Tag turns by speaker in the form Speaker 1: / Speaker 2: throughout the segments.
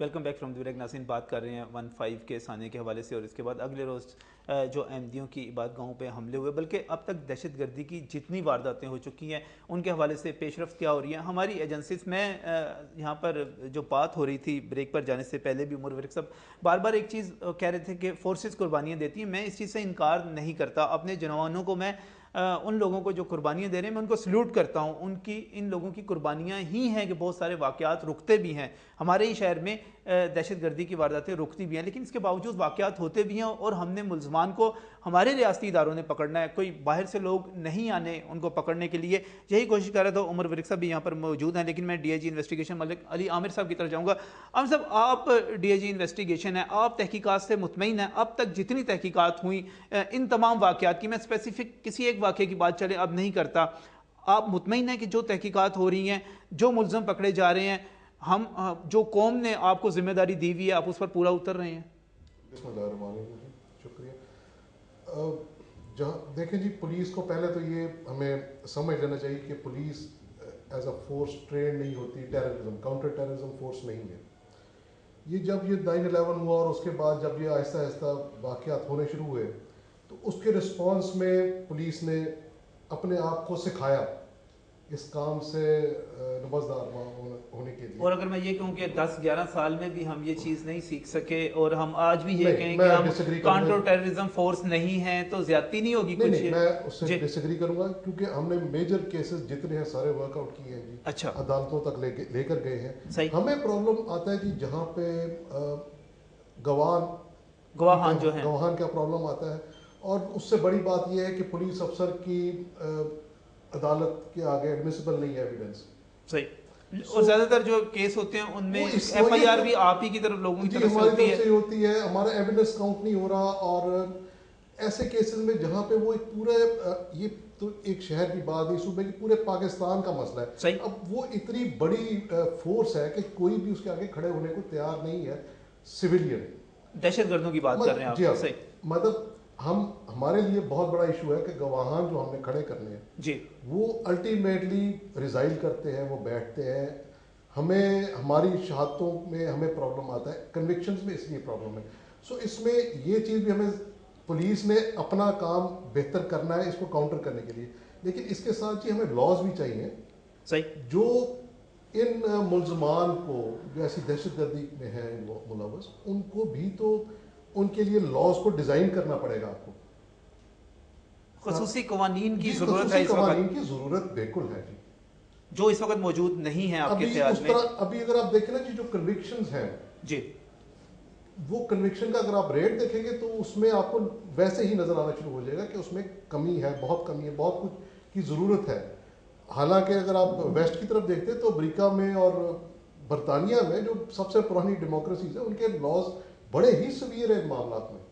Speaker 1: Welcome back from the नासिन। बात कर रहे हैं 15 के साने के हवाले से, और इसके बाद अगले रोज़ जो अहमदियों की इबादगाहों पे हमले हुए, बल्कि अब तक दहशत गर्दी की जितनी वारदातें हो चुकी हैं उनके हवाले से पेशरफ्त क्या हो रही है हमारी एजेंसीज में। यहाँ पर जो बात हो रही थी ब्रेक पर जाने से पहले भी, उमर वरिक साहब बार बार एक चीज़ कह रहे थे कि फोर्सेस कुर्बानियाँ देती हैं। मैं इस चीज़ से इनकार नहीं करता। अपने जवानों को मैं उन लोगों को जो कुर्बानियाँ दे रहे हैं मैं उनको सल्यूट करता हूँ। उनकी इन लोगों की कुर्बानियाँ ही हैं कि बहुत सारे वाक़यात रुकते भी हैं। हमारे ही शहर में दहशत गर्दी की वारदातें रुकती भी हैं, लेकिन इसके बावजूद वाक़यात होते भी हैं और हमने मुलजमान को हमारे रियासती इदारों ने पकड़ना है। कोई बाहर से लोग नहीं आने उनको पकड़ने के लिए। यही कोशिश कर रहा था। उमर वरिक साहब भी यहाँ पर मौजूद हैं, लेकिन मैं DIG इन्वेस्टिगेशन मलिक अली आमिर साहब की तरफ जाऊँगा। आमिर साहब, आप DIG इन्वेस्टिगेशन है, आप तहकीकात से मुतमईन हैं। अब तक जितनी तहकीकात हुई इन तमाम वाक़यात की, मैं स्पेसिफिक किसी एक वाक़े की बात चले अब नहीं करता, आप मुतमईन हैं कि जो तहकीकात हो रही हैं, जो मुलजम पकड़े जा रहे हैं, हम जो कौम ने आपको जिम्मेदारी दी हुई है, आप उस पर पूरा उतर रहे हैं?
Speaker 2: शुक्रिया। जहाँ देखें जी, पुलिस को पहले तो ये हमें समझ लेना चाहिए कि police as a force train नहीं होती। टेररिज्म, काउंटर टेररिज्म फोर्स नहीं है ये। जब ये 9/11 हुआ और उसके बाद जब ये आहिस्ता आहिस्ता वाक़यात होने शुरू हुए, तो उसके रिस्पॉन्स में पुलिस ने अपने आप को सिखाया इस काम से नबजदार होने के लिए।
Speaker 1: और अगर मैं ये कहूँ कि 10-11 साल में भी हम ये चीज़ नहीं सीख सके और हम आज भी ये कहें कि हम काउंटर टेररिज्म फोर्स नहीं है, तो ज्यादती नहीं होगी? कुछ
Speaker 2: नहीं, मैं उससे डिसएग्री करूंगा, क्योंकि हमने मेजर केसेस जितने हैं सारे वर्कआउट किए हैं जी।
Speaker 1: अच्छा,
Speaker 2: अदालतों तक लेकर गए हैं।
Speaker 1: सही।
Speaker 2: हमें प्रॉब्लम आता है जी जहाँ पे
Speaker 1: गवाहान जो है,
Speaker 2: गवाहान का प्रॉब्लम आता है। और उससे बड़ी बात यह है कि पुलिस अफसर की अदालत के आगे एडमिसिबल नहीं है एविडेंस।
Speaker 1: सही। और ज्यादातर जो केस होते हैं उनमें FIR भी आप ही की तरफ, लोगों की तरफ से
Speaker 2: होती है। हमारा एविडेंस काउंट नहीं हो रहा। और ऐसे केसेस में जहाँ पे वो एक पूरे ये तो एक शहर की बात नहीं, सूबे की पूरे पाकिस्तान का मसला है।
Speaker 1: सही।
Speaker 2: अब वो इतनी बड़ी फोर्स है कि कोई भी उसके आगे खड़े होने को तैयार नहीं है। सिविलियन
Speaker 1: दहशतगर्दों की बात कर रहे हैं आप?
Speaker 2: सही। मतलब हमारे लिए बहुत बड़ा इशू है कि गवाहान जो हमने खड़े करने हैं
Speaker 1: जी,
Speaker 2: वो अल्टीमेटली रिजाइन करते हैं, वो बैठते हैं। हमें हमारी शहादतों में हमें प्रॉब्लम आता है, कन्विक्शंस में इसलिए प्रॉब्लम है। सो इसमें ये चीज़ भी हमें, पुलिस ने अपना काम बेहतर करना है इसको काउंटर करने के लिए, लेकिन इसके साथ ही हमें लॉज भी चाहिए।
Speaker 1: सही।
Speaker 2: जो इन मुलजमान को जो ऐसी दहशतगर्दी में है मुलव्वस, उनको भी तो उनके लिए लॉज को डिजाइन करना पड़ेगा। आपको
Speaker 1: खुसूसी कवानीन की जरूरत है,
Speaker 2: कवानीन की जरूरत बिल्कुल है जी,
Speaker 1: जो इस वक्त मौजूद नहीं है आपके ख्याल में।
Speaker 2: अभी अगर आप देखें ना जी, जो कन्विक्शंस हैं
Speaker 1: जी,
Speaker 2: वो कन्विक्शन का अगर आप रेट देखेंगे तो उसमें आपको वैसे ही नजर आना शुरू हो जाएगा कि उसमें कमी है, बहुत कमी है, बहुत कुछ की जरूरत है। हालांकि अगर आप वेस्ट की तरफ देखते हैं तो अमेरिका में और बरतानिया में जो सबसे पुरानी डेमोक्रेसीज है, उनके लॉज बड़े ही सवियर है मामला में।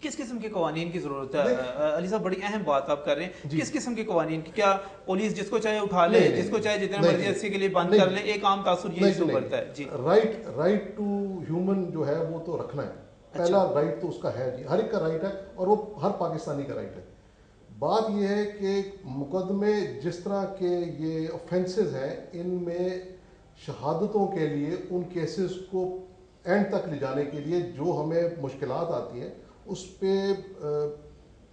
Speaker 1: किस किस्म के कवानीन की जरूरत है अली साहब? बड़ी अहम बात आप कर रहे हैं। किस किस्म के कवानीन की? क्या पुलिस जिसको चाहे उठा ले, जिसको चाहे जितना मर्जी अस्सी के लिए बंद कर ले? एक आम तासुर यही उभरता है जी।
Speaker 2: राइट टू ह्यूमन जो है वो तो रखना है। पहला राइट तो उसका है जी, हर एक का राइट है, और वो हर पाकिस्तानी का राइट है। बात यह है कि मुकदमे जिस तरह के ये ऑफेंसेस हैं, इनमें शहादतों के लिए उन केसेस को एंड तक ले जाने के लिए जो हमें मुश्किलात आती हैं, उस पर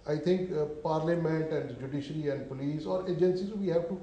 Speaker 2: I think parliament and judiciary and police और एजेंसीज वी हैव टू,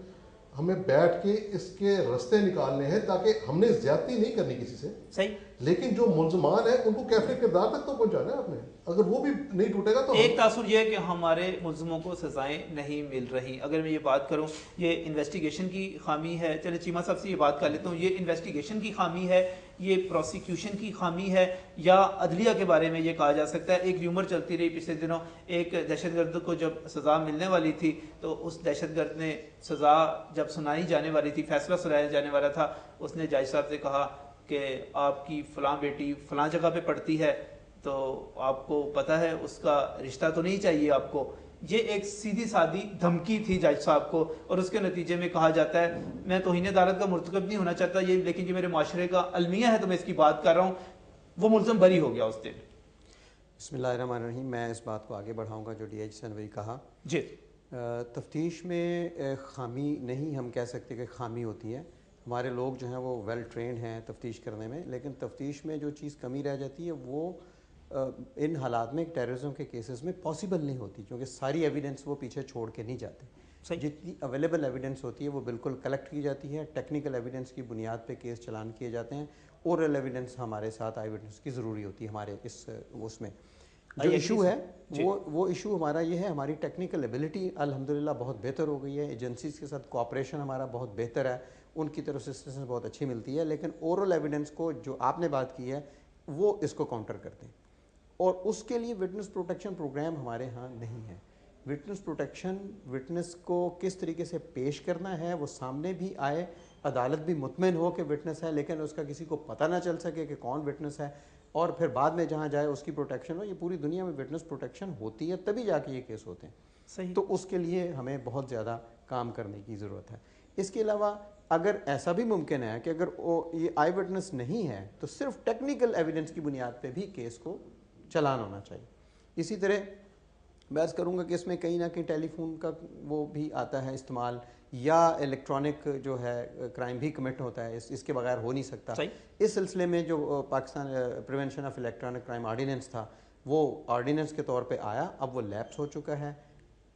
Speaker 2: हमें बैठ के इसके रास्ते निकालने हैं, ताकि हमने ज्यादती नहीं करनी किसी से।
Speaker 1: सही।
Speaker 2: लेकिन जो मुलजमान है उनको कैफे किरदार तक तो पहुंचाना है आपने। अगर वो भी नहीं टूटेगा तो
Speaker 1: एक तासुर यह है कि हमारे मुलजमों को सजाएं नहीं मिल रही। अगर मैं ये बात करूं, ये इन्वेस्टिगेशन की खामी है। चले चीमा साहब से ये बात कर लेता हूँ, ये इन्वेस्टिगेशन की खामी है, ये प्रोसिक्यूशन की खामी है, या अदलिया के बारे में ये कहा जा सकता है? एक र्यूमर चलती रही पिछले दिनों, एक दहशतगर्द को जब सजा मिलने वाली थी तो उस दहशतगर्द ने सजा जब सुनाई जाने वाली थी, फैसला सुनाया जाने वाला था, उसने जज साहब से कहा कि आपकी फलां बेटी फलां जगह पे पढ़ती है, तो आपको पता है उसका रिश्ता तो नहीं चाहिए आपको। ये एक सीधी सादी धमकी थी जज साहब को, और उसके नतीजे में कहा जाता है, मैं तौहीन अदालत का मुर्तकब नहीं होना चाहता ये, लेकिन ये मेरे माशरे का अलमिया है तो मैं इसकी बात कर रहा हूँ, वो मुलजम बरी हो गया उस दिन।
Speaker 3: बिस्मिल्लाहिर्रहमानिर्रहीम। मैं इस बात को आगे बढ़ाऊँगा जो DIG से ने कहा
Speaker 1: जी।
Speaker 3: तफ्तीश में खामी नहीं हम कह सकते कि खामी होती है, हमारे लोग जो हैं वो वेल ट्रेंड हैं तफ्तीश करने में, लेकिन तफ्तीश में जो चीज़ कमी रह जाती है वो इन हालात में टेररिज्म के केसेस में पॉसिबल नहीं होती, क्योंकि सारी एविडेंस वो पीछे छोड़ के नहीं जाते। जितनी अवेलेबल एविडेंस होती है वो बिल्कुल कलेक्ट की जाती है, टेक्निकल एविडेंस की बुनियाद पे केस चलान किए जाते हैं, ओरल एविडेंस हमारे साथ आई विटनेस की ज़रूरी होती है हमारे इस उसमें। जो इशू है वो इशू हमारा ये है, हमारी टेक्निकल एबिलिटी अल्हम्दुलिल्लाह बहुत बेहतर हो गई है, एजेंसीज के साथ कोऑपरेशन हमारा बहुत बेहतर है, उनकी तरफ से असिस्टेंस बहुत अच्छी मिलती है, लेकिन ओरल एविडेंस को जो आपने बात की है वो इसको काउंटर करते हैं, और उसके लिए विटनेस प्रोटेक्शन प्रोग्राम हमारे यहाँ नहीं है। विटनेस प्रोटेक्शन, विटनेस को किस तरीके से पेश करना है, वो सामने भी आए, अदालत भी मुतमिन हो कि विटनेस है, लेकिन उसका किसी को पता ना चल सके कि कौन विटनेस है, और फिर बाद में जहाँ जाए उसकी प्रोटेक्शन हो। ये पूरी दुनिया में विटनेस प्रोटेक्शन होती है, तभी जाके ये केस होते हैं।
Speaker 1: सही।
Speaker 3: तो उसके लिए हमें बहुत ज़्यादा काम करने की ज़रूरत है। इसके अलावा अगर ऐसा भी मुमकिन है कि अगर ये आई विटनेस नहीं है तो सिर्फ टेक्निकल एविडेंस की बुनियाद पे भी केस को चलान होना चाहिए। इसी तरह मैं अर्ज़ करूँगा कि इसमें कहीं ना कहीं टेलीफोन का वो भी आता है इस्तेमाल, या इलेक्ट्रॉनिक जो है क्राइम भी कमिट होता है, इसके बगैर हो नहीं सकता। इस सिलसिले में जो Pakistan prevention of electronic crime ordinance था वो ऑर्डिनेंस के तौर पे आया, अब वो लैप्स हो चुका है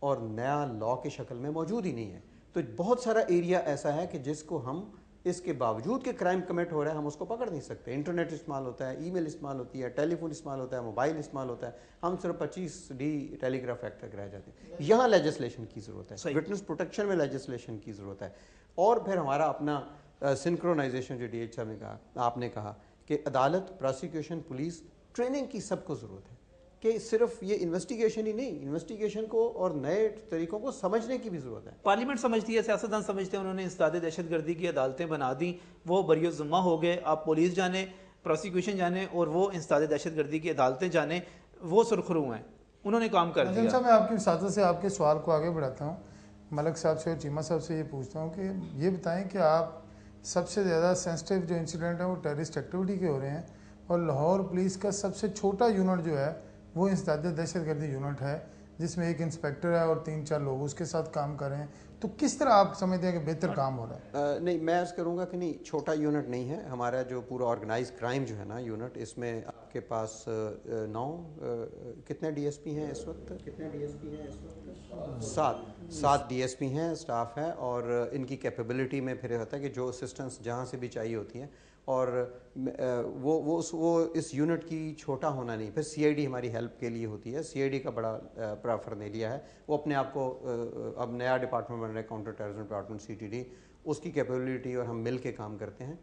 Speaker 3: और नया लॉ की शक्ल में मौजूद ही नहीं है। तो बहुत सारा एरिया ऐसा है कि जिसको हम इसके बावजूद कि क्राइम कमिट हो रहा है हम उसको पकड़ नहीं सकते। इंटरनेट इस्तेमाल होता है, ईमेल इस्तेमाल होती है, टेलीफोन इस्तेमाल होता है, मोबाइल इस्तेमाल होता है, हम सिर्फ 25D टेलीग्राफ एक्ट तक रह जाते हैं। यहाँ लेजिस्लेशन की ज़रूरत है, विटनेस प्रोटेक्शन में लेजिस्लेशन की ज़रूरत है। और फिर हमारा अपना सिंक्रोनाइजेशन जो DH साहब ने कहा, आपने कहा कि अदालत, प्रोसिक्यूशन, पुलिस, ट्रेनिंग की सबको ज़रूरत है कि सिर्फ ये इन्वेस्टिगेशन ही नहीं, इन्वेस्टिगेशन को और नए तरीकों को समझने की भी ज़रूरत है।
Speaker 1: पार्लियामेंट समझती है, सियासतदान समझते हैं, उन्होंने इंसदाद दहशतगर्दी की अदालतें बना दी, वो बरियो ज़िम्मा हो गए। आप पुलिस जाने, प्रोसिक्यूशन जाने और वो इंसदाद दहशतगर्दी की अदालतें जाने, वो सुरखरू हैं, उन्होंने काम कर दिया।
Speaker 4: अच्छा, मैं आपकी साथ से आपके सवाल को आगे बढ़ाता हूँ, मलक साहब से और चीमा साहब से ये पूछता हूँ कि ये बताएं कि आप सबसे ज़्यादा सेंसिटिव जो इंसिडेंट है वो टेररिस्ट एक्टिविटी के हो रहे हैं, और लाहौर पुलिस का सबसे छोटा यूनिट जो है वो इंसदाद दहशतगर्दी यूनिट है, जिसमें एक इंस्पेक्टर है और 3-4 लोग उसके साथ काम कर रहे हैं। तो किस तरह आप समझते हैं कि बेहतर काम हो रहा है?
Speaker 3: नहीं, मैं अर्ज़ करूँगा कि नहीं, छोटा यूनिट नहीं है हमारा। जो पूरा ऑर्गेनाइज क्राइम जो है ना यूनिट, इसमें आपके पास 9 कितने DSP हैं इस वक्त? कितने DSP हैं इस वक्त? 7 DSP हैं, स्टाफ है, और इनकी कैपेबिलिटी में फिर होता है कि जो असिस्टेंस जहाँ से भी चाहिए होती हैं, और वो इस यूनिट की छोटा होना नहीं। फिर CID हमारी हेल्प के लिए होती है, CID का बड़ा प्रेफर नहीं लिया है, वो अपने आप को अब नया डिपार्टमेंट बन रहा है, काउंटर टेररिज्म डिपार्टमेंट CTD, उसकी कैपेबिलिटी और हम मिल के काम करते हैं।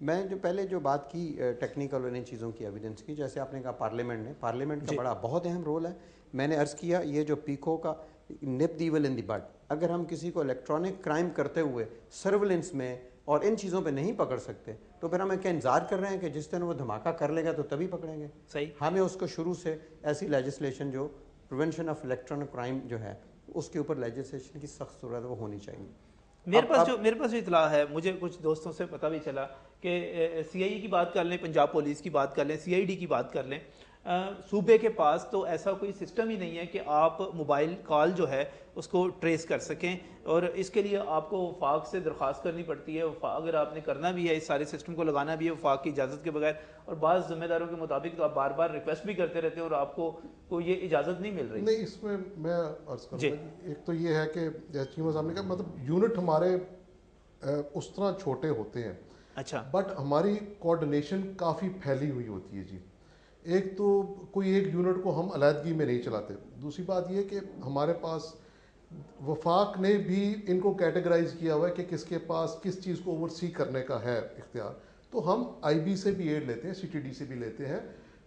Speaker 3: मैं जो पहले जो बात की टेक्निकल और इन चीज़ों की एविडेंस की, जैसे आपने कहा पार्लियामेंट का बड़ा बहुत अहम रोल है। मैंने अर्ज़ किया ये जो पीको का nip the evil in the bud, अगर हम किसी को इलेक्ट्रॉनिक क्राइम करते हुए सर्विलेंस में और इन चीज़ों पे नहीं पकड़ सकते तो फिर हमें क्या इंतजार कर रहे हैं कि जिस दिन वो धमाका कर लेगा तो तभी पकड़ेंगे?
Speaker 1: सही।
Speaker 3: हमें उसको शुरू से ऐसी लेजिस्लेशन जो प्रिवेंशन ऑफ इलेक्ट्रॉनिक क्राइम जो है उसके ऊपर लेजिस्लेशन की सख्त ज़रूरत वो होनी चाहिए।
Speaker 1: मेरे पास जो इतला है, मुझे कुछ दोस्तों से पता भी चला कि CIE की बात कर लें, पंजाब पुलिस की बात कर लें, CID की बात कर लें, सूबे के पास तो ऐसा कोई सिस्टम ही नहीं है कि आप मोबाइल कॉल जो है उसको ट्रेस कर सकें, और इसके लिए आपको वफाक से दरख्वास्त करनी पड़ती है। अगर आपने करना भी है, इस सारे सिस्टम को लगाना भी है वफाक की इजाज़त के बगैर, और बाज़ जिम्मेदारों के मुताबिक तो आप बार बार रिक्वेस्ट भी करते रहते हैं और आपको कोई ये इजाज़त नहीं मिल रही।
Speaker 2: नहीं, इसमें मैं अर्ज़ करूँगा, एक तो ये है कि चीमा साहब ने कहा, मतलब यूनिट हमारे उस तरह छोटे होते हैं,
Speaker 1: अच्छा,
Speaker 2: बट हमारी कोऑर्डिनेशन काफ़ी फैली हुई होती है जी। एक तो कोई एक यूनिट को हम अलहदगी में नहीं चलाते, दूसरी बात ये कि हमारे पास वफाक ने भी इनको कैटेगराइज किया हुआ है कि किसके पास किस चीज़ को ओवरसी करने का है इख्तियार। तो हम IB से भी एड लेते हैं, CTD से भी लेते हैं,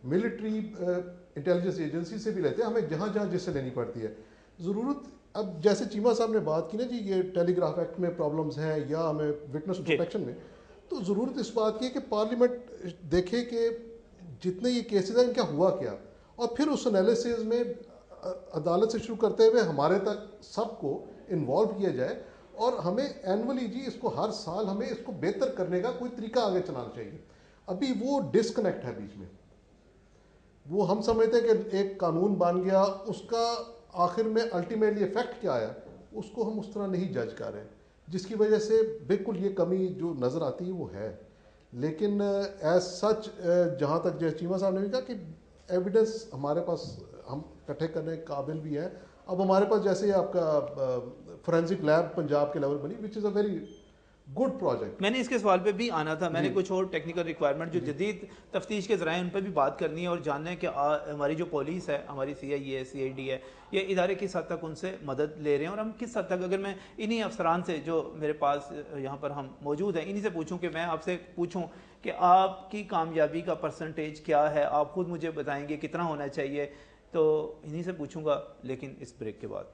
Speaker 2: मिलिट्री इंटेलिजेंस एजेंसी से भी लेते हैं, हमें जहाँ जहाँ जिससे लेनी पड़ती है ज़रूरत। अब जैसे चीमा साहब ने बात की ना जी, ये टेलीग्राफ एक्ट में प्रॉब्लम्स हैं या हमें विटनेस प्रोटेक्शन में, तो ज़रूरत इस बात की है कि पार्लियामेंट देखे कि जितने ये केसेस हैं इनका हुआ क्या, और फिर उस एनालिसिस में अदालत से शुरू करते हुए हमारे तक सबको इन्वॉल्व किया जाए, और हमें एनुअली जी इसको हर साल हमें इसको बेहतर करने का कोई तरीका आगे चलाना चाहिए। अभी वो डिस्कनेक्ट है बीच में, वो हम समझते हैं कि एक कानून बन गया, उसका आखिर में अल्टीमेटली इफेक्ट क्या आया उसको हम उस तरह नहीं जज कर रहे हैं। जिसकी वजह से बिल्कुल ये कमी जो नज़र आती है वो है। लेकिन एज सच जहाँ तक जैसे चीमा साहब ने भी कहा कि एविडेंस हमारे पास हम इकट्ठे करने के काबिल भी है। अब हमारे पास जैसे आपका फोरेंसिक लैब पंजाब के लेवल बनी which is a very good project.
Speaker 1: मैंने इसके सवाल पे भी आना था, मैंने कुछ और टेक्निकल रिक्वायरमेंट जो जदीद तफ्तीश के ज़राए उन पर भी बात करनी है और जानना है कि हमारी जो पुलिस है, हमारी CIA है, CID है, ये इदारे किस हद तक उनसे मदद ले रहे हैं और हम किस हद तक, अगर मैं इन्हीं अफसरान से जो मेरे पास यहाँ पर हम मौजूद हैं इन्हीं से पूछूँ कि मैं आपसे पूछूँ कि आपकी कामयाबी का परसेंटेज क्या है, आप खुद मुझे बताएंगे कितना होना चाहिए, तो इन्हीं से पूछूँगा लेकिन इस ब्रेक के बाद।